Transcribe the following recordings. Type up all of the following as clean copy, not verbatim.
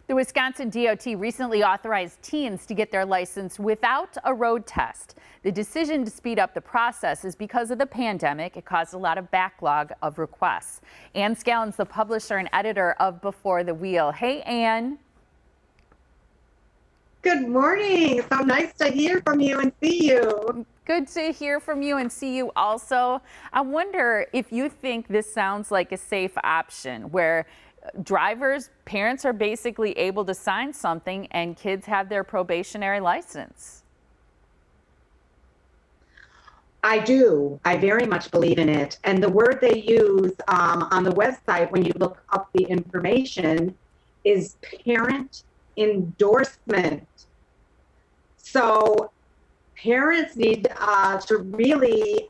The Wisconsin DOT recently authorized teens to get their license without a road test. The decision to speed up the process is because of the pandemic. It caused a lot of backlog of requests. Ann Scallon's the publisher and editor of Before the Wheel. Hey, Ann. Good morning. So nice to hear from you and see you. Good to hear from you and see you also. I wonder if you think this sounds like a safe option where parents are basically able to sign something and kids have their probationary license. I do. I very much believe in it. And the word they use on the website when you look up the information is parent endorsement. So parents need to really,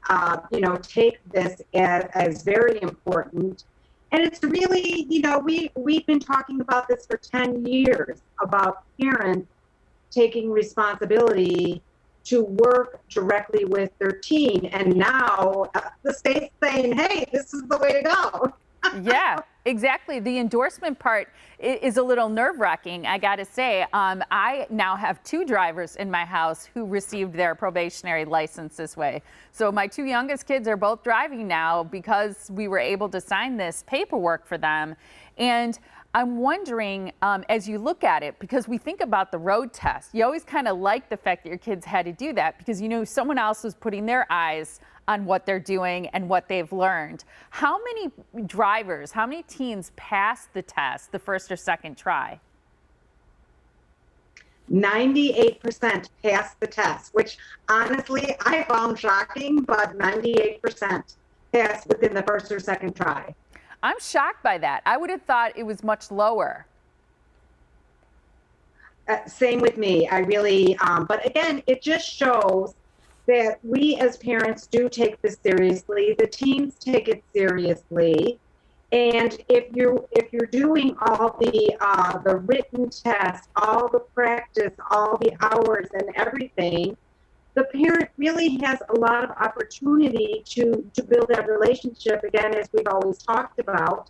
take this as very important. And it's really, we've been talking about this for 10 years, about parents taking responsibility to work directly with their teen. And now the state's saying, hey, this is the way to go. Yeah, exactly. The endorsement part is a little nerve-wracking, I got to say. I now have 2 drivers in my house who received their probationary license this way. So my 2 youngest kids are both driving now because we were able to sign this paperwork for them. And I'm wondering, as you look at it, because we think about the road test, you always kind of like the fact that your kids had to do that because you know someone else was putting their eyes on what they're doing and what they've learned. How many teens passed the test the first or second try? 98% passed the test, which honestly I found shocking, but 98% passed within the first or second try. I'm shocked by that. I would have thought it was much lower. Same with me. I really, but again, it just shows that we as parents do take this seriously. The teens take it seriously, and if you're doing all the written tests, all the practice, all the hours, and everything, the parent really has a lot of opportunity to build that relationship again, as we've always talked about,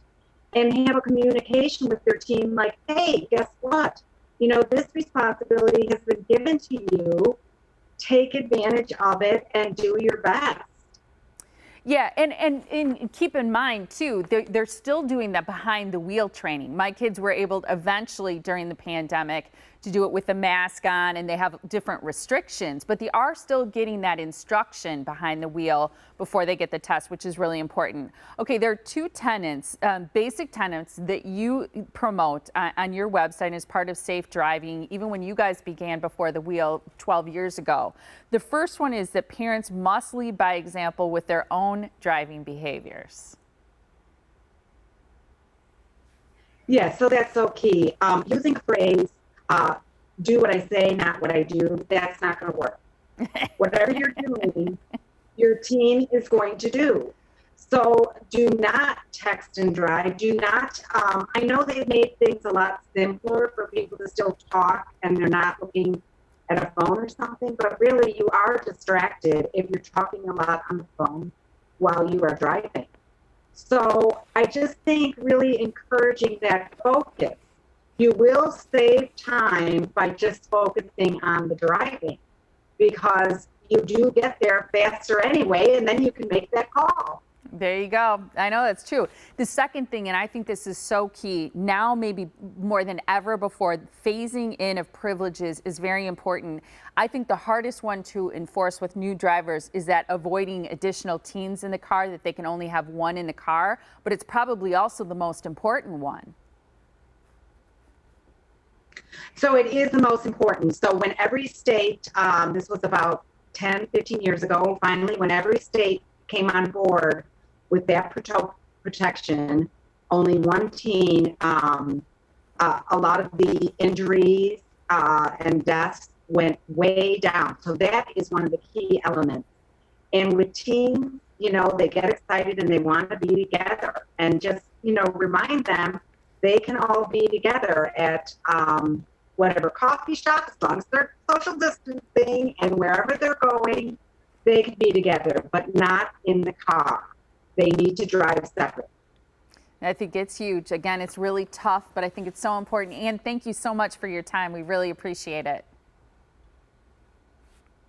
and have a communication with their teen like, hey, guess what? This responsibility has been given to you. Take advantage of it and do your best. Yeah, and keep in mind, too, they're still doing that behind the wheel training. My kids were able to eventually, during the pandemic, to do it with a mask on, and they have different restrictions, but they are still getting that instruction behind the wheel before they get the test, which is really important. Okay, there are 2 tenets, basic tenets that you promote on your website as part of safe driving, even when you guys began Before the Wheel 12 years ago. The first one is that parents must lead by example with their own driving behaviors. Yeah, so that's so key. Using a phrase, do what I say, not what I do, that's not going to work. Whatever you're doing, your teen is going to do. So do not text and drive. Do not, I know they've made things a lot simpler for people to still talk and they're not looking at a phone or something, but really you are distracted if you're talking a lot on the phone while you are driving. So I just think really encouraging that focus. You will save time by just focusing on the driving because you do get there faster anyway, and then you can make that call. There you go. I know that's true. The second thing, and I think this is so key, now maybe more than ever before, phasing in of privileges is very important. I think the hardest one to enforce with new drivers is that avoiding additional teens in the car, that they can only have one in the car, but it's probably also the most important one. So it is the most important. So when every state, this was about 10, 15 years ago, finally, when every state came on board with that protection, only one teen, a lot of the injuries and deaths went way down. So that is one of the key elements. And with teens, they get excited and they want to be together, and just, remind them they can all be together at whatever coffee shop, as long as they're social distancing, and wherever they're going, they can be together, but not in the car. They need to drive separate. I think it's huge. Again, it's really tough, but I think it's so important. And thank you so much for your time. We really appreciate it.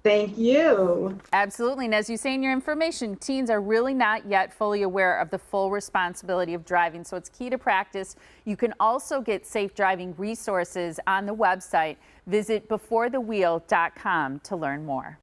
Thank you. Absolutely. And as you say in your information, teens are really not yet fully aware of the full responsibility of driving. So it's key to practice. You can also get safe driving resources on the website. Visit beforethewheel.com to learn more.